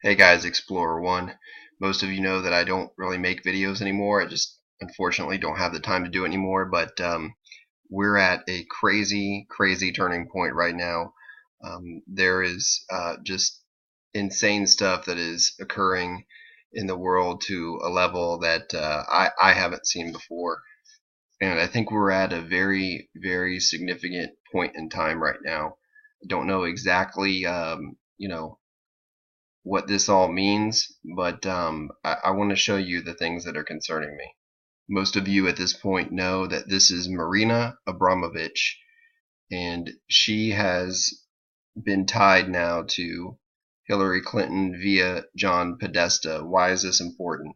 Hey guys, ExplorerOne. Most of you know that I don't really make videos anymore. I just unfortunately don't have the time to do it anymore. But we're at a crazy turning point right now. There is just insane stuff that is occurring in the world to a level that I haven't seen before. And I think we're at a very significant point in time right now. I don't know exactly, what this all means, but I want to show you the things that are concerning me. Most of you at this point know that this is Marina Abramovich, and she has been tied now to Hillary Clinton via John Podesta. Why is this important?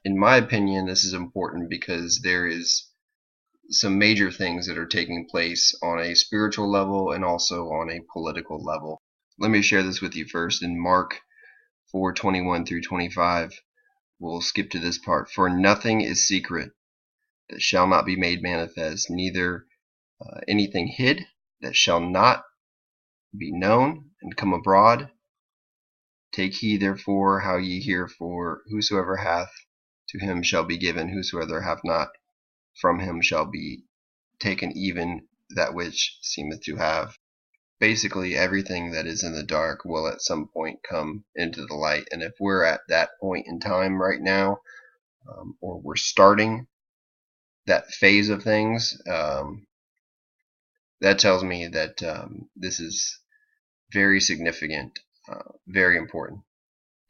In my opinion, this is important because there is some major things that are taking place on a spiritual level and also on a political level. Let me share this with you first. In Mark 4:21 through 25, we'll skip to this part. For nothing is secret that shall not be made manifest, neither anything hid that shall not be known and come abroad. Take heed therefore how ye hear, for whosoever hath, to him shall be given, whosoever hath not, from him shall be taken even that which seemeth to have. Basically, everything that is in the dark will at some point come into the light. And if we're at that point in time right now, or we're starting that phase of things, that tells me that this is very significant, very important.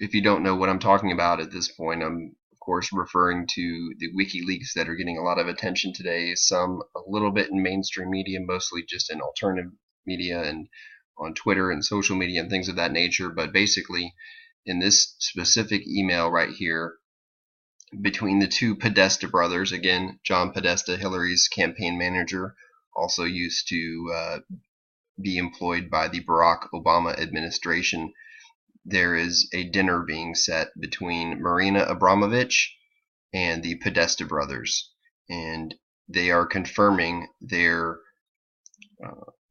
If you don't know what I'm talking about at this point, I'm of course referring to the WikiLeaks that are getting a lot of attention today, some a little bit in mainstream media, mostly just in alternative media and on Twitter and social media and things of that nature. But basically, in this specific email right here, between the two Podesta brothers, again, John Podesta, Hillary's campaign manager, also used to be employed by the Barack Obama administration, there is a dinner being set between Marina Abramovich and the Podesta brothers, and they are confirming they're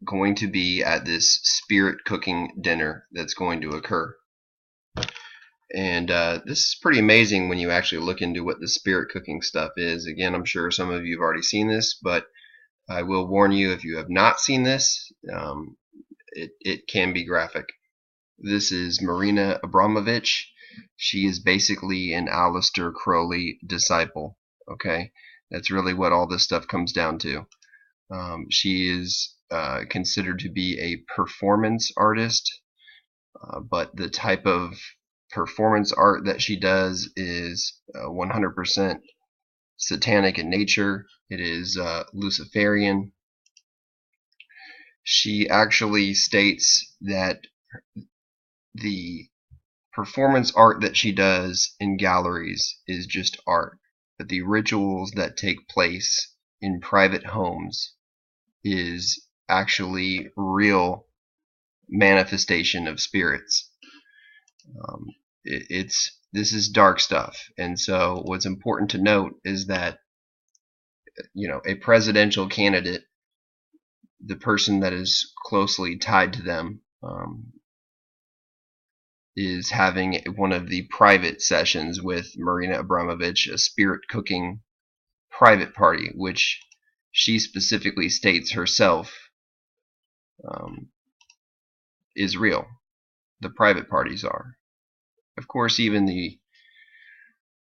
going to be at this spirit cooking dinner that's going to occur. And this is pretty amazing when you actually look into what the spirit cooking stuff is. Again, I'm sure some of you have already seen this, but I will warn you, if you have not seen this, it can be graphic. This is Marina Abramovich. She is basically an Aleister Crowley disciple. Okay, that's really what all this stuff comes down to. She is considered to be a performance artist, but the type of performance art that she does is 100% satanic in nature. It is Luciferian. She actually states that the performance art that she does in galleries is just art, but the rituals that take place in private homes is actually real manifestation of spirits. This is dark stuff, and so what's important to note is that a presidential candidate, the person that is closely tied to them, is having one of the private sessions with Marina Abramovich, a spirit cooking private party, which she specifically states herself is real. The private parties are. Of course, even the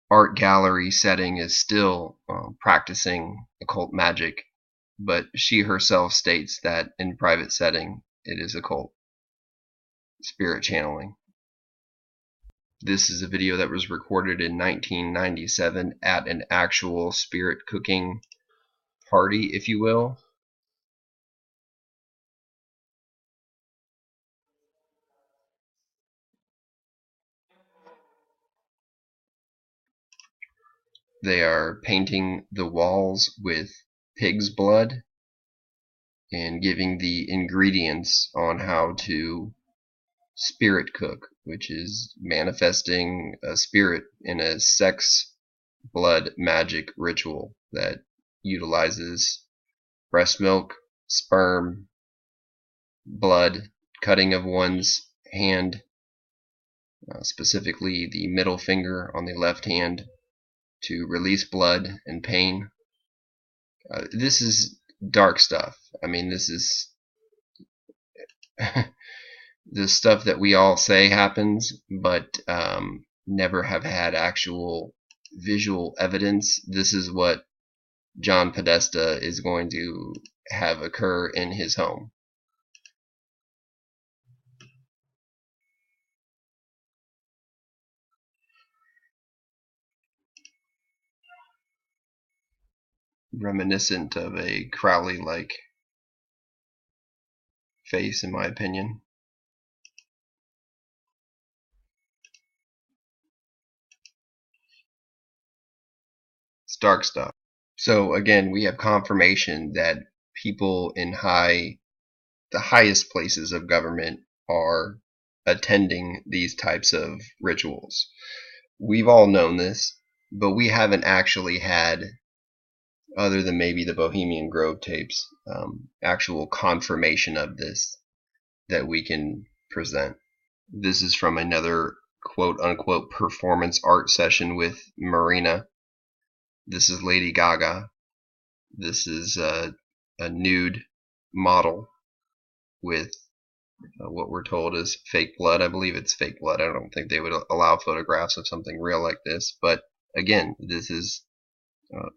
art gallery setting is still practicing occult magic, but she herself states that in private setting it is occult spirit channeling. This is a video that was recorded in 1997 at an actual spirit cooking party, if you will. They are painting the walls with pig's blood and giving the ingredients on how to spirit cook, which is manifesting a spirit in a sex blood magic ritual that utilizes breast milk, sperm, blood, cutting of one's hand, specifically the middle finger on the left hand, to release blood and pain. This is dark stuff. I mean, this is the stuff that we all say happens, but never have had actual visual evidence. This is what John Podesta is going to have occur in his home. Reminiscent of a Crowley-like face, in my opinion. It's dark stuff. So again, we have confirmation that people in the highest places of government are attending these types of rituals. We've all known this, but we haven't actually had, other than maybe the Bohemian Grove tapes, actual confirmation of this that we can present. This is from another quote-unquote performance art session with Marina. This is Lady Gaga. This is a nude model with what we're told is fake blood. I believe it's fake blood. I don't think they would allow photographs of something real like this. But again, this is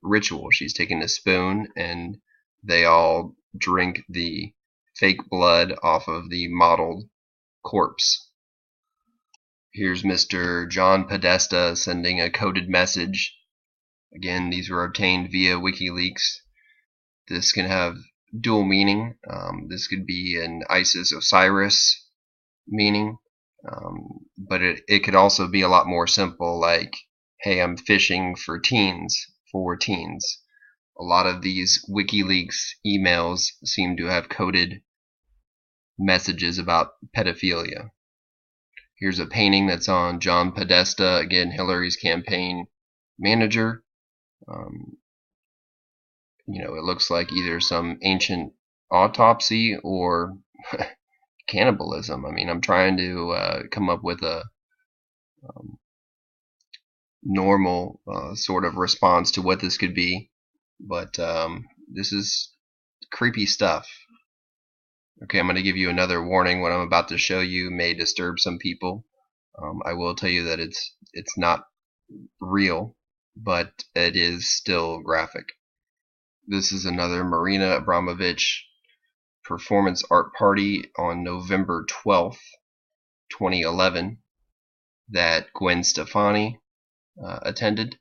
ritual. She's taking a spoon and they all drink the fake blood off of the modeled corpse. Here's Mr. John Podesta sending a coded message. Again, these were obtained via WikiLeaks. This can have dual meaning. This could be an Isis-Osiris meaning, but it could also be a lot more simple, like, hey, I'm fishing for teens. A lot of these WikiLeaks emails seem to have coded messages about pedophilia. Here's a painting that's on John Podesta, again, Hillary's campaign manager. It looks like either some ancient autopsy or cannibalism. I mean, I'm trying to come up with a normal sort of response to what this could be, but this is creepy stuff. Okay, I'm going to give you another warning. What I'm about to show you may disturb some people. I will tell you that it's not real, but it is still graphic. This is another Marina Abramovich performance art party on November 12th, 2011 that Gwen Stefani attended.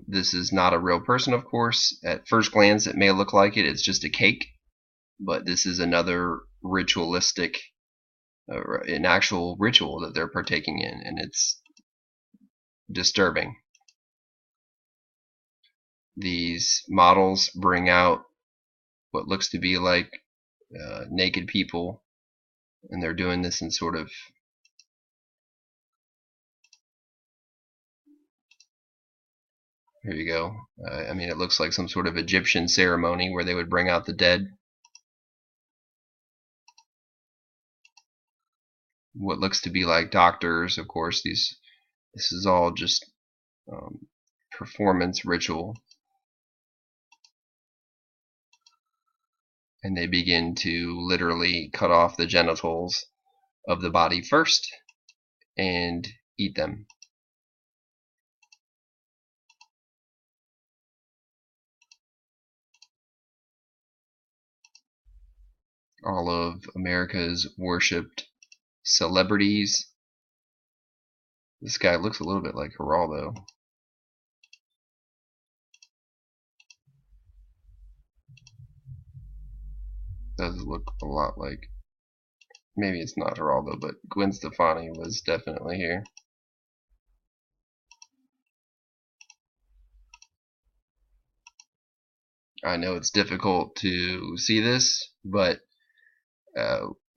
This is not a real person, of course. At first glance, it may look like it. It's just a cake. But this is another ritualistic, an actual ritual that they're partaking in, and it's disturbing. These models bring out what looks to be like naked people, and they're doing this in sort of here you go. I mean, it looks like some sort of Egyptian ceremony where they would bring out the dead. What looks to be like doctors, of course. This is all just performance ritual. And they begin to literally cut off the genitals of the body first and eat them. All of America's worshipped celebrities. This guy looks a little bit like Geraldo. Does look a lot like, maybe it's not Geraldo, but Gwen Stefani was definitely here. I know it's difficult to see this, but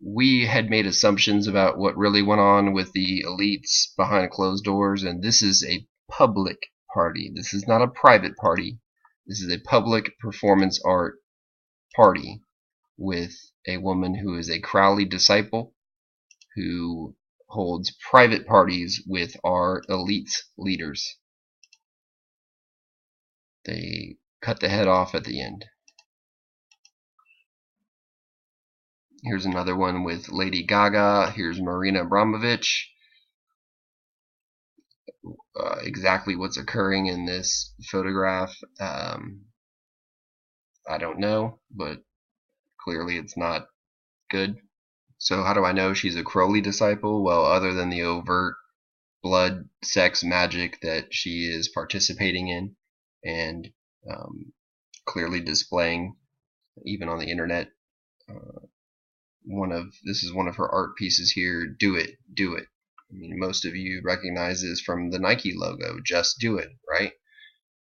we had made assumptions about what really went on with the elites behind closed doors, and this is a public party. This is not a private party. This is a public performance art party with a woman who is a Crowley disciple, who holds private parties with our elite leaders. They cut the head off at the end. Here's another one with Lady Gaga. Here's Marina Abramovich. Exactly what's occurring in this photograph, I don't know, but clearly it's not good. So how do I know she's a Crowley disciple? Well, other than the overt blood, sex, magic that she is participating in and clearly displaying, even on the internet. This is one of her art pieces here. Do it, do it. I mean, most of you recognize this from the Nike logo. Just do it, right?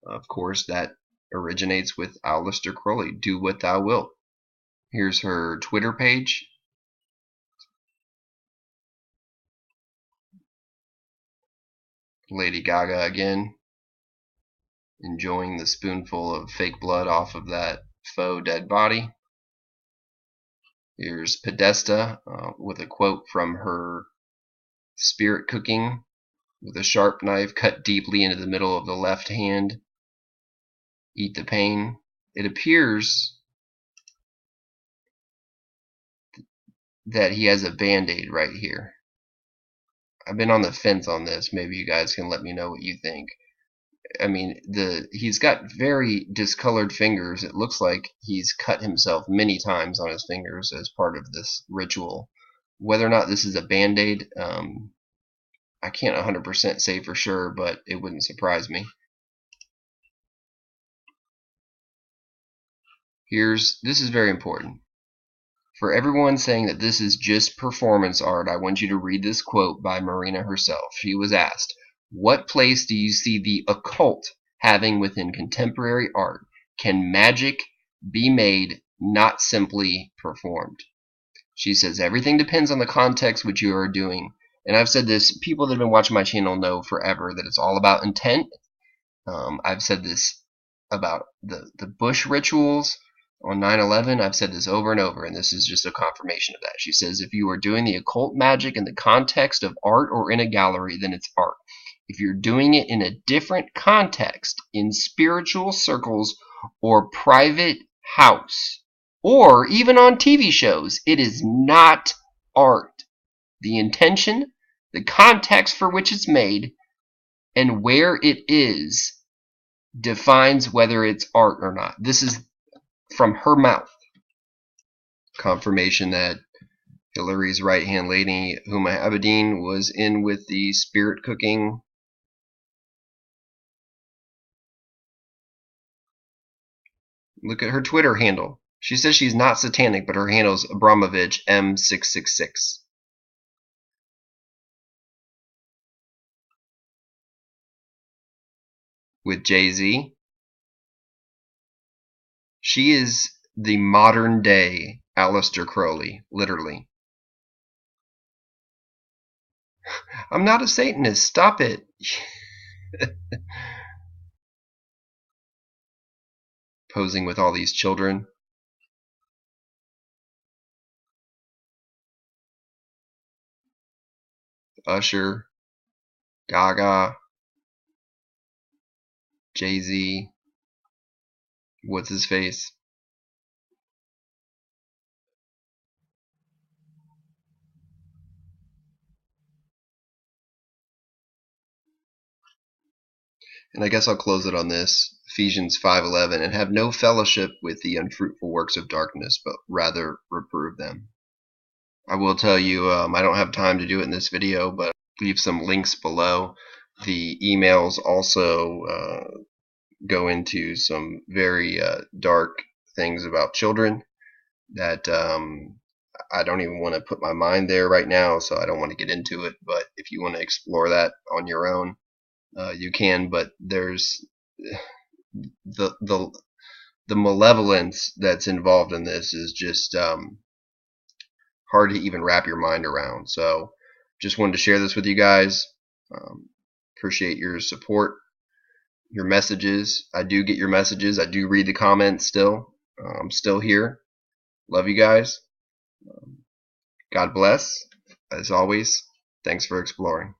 Of course, that originates with Aleister Crowley. Do what thou wilt. Here's her Twitter page. Lady Gaga again, enjoying the spoonful of fake blood off of that faux dead body. Here's Podesta with a quote from her Spirit Cooking, with a sharp knife cut deeply into the middle of the left hand. Eat the pain. It appears that he has a band-aid right here. I've been on the fence on this. Maybe you guys can let me know what you think. I mean, he's got very discolored fingers. It looks like he's cut himself many times on his fingers as part of this ritual. Whether or not this is a band-aid, I can't 100% say for sure, but it wouldn't surprise me. This is very important. For everyone saying that this is just performance art, I want you to read this quote by Marina herself. She was asked, "What place do you see the occult having within contemporary art? Can magic be made, not simply performed?" She says, "Everything depends on the context which you are doing." And I've said this, people that have been watching my channel know forever that it's all about intent. I've said this about the Bush rituals on 9/11. I've said this over and over, and this is just a confirmation of that. She says, if you are doing the occult magic in the context of art or in a gallery, then it's art. If you're doing it in a different context, in spiritual circles or private house, or even on TV shows, it is not art. The intention, the context for which it's made, and where it is defines whether it's art or not. This is from her mouth. Confirmation that Hillary's right-hand lady, Huma Abedin, was in with the spirit cooking. Look at her Twitter handle. She says she's not satanic, but her handle's Abramovich M666. With Jay-Z. She is the modern day Aleister Crowley, literally. I'm not a Satanist, stop it. Posing with all these children. Usher, Gaga, Jay-Z, what's his face? And I guess I'll close it on this. Ephesians 5:11, and have no fellowship with the unfruitful works of darkness, but rather reprove them. I will tell you, I don't have time to do it in this video, but I'll leave some links below. The emails also go into some very dark things about children that I don't even want to put my mind there right now, so I don't want to get into it. But if you want to explore that on your own, you can. But there's the malevolence that's involved in this is just hard to even wrap your mind around. So just wanted to share this with you guys. Appreciate your support, your messages. I do get your messages. I do read the comments still. I'm still here. Love you guys. God bless, as always. Thanks for exploring.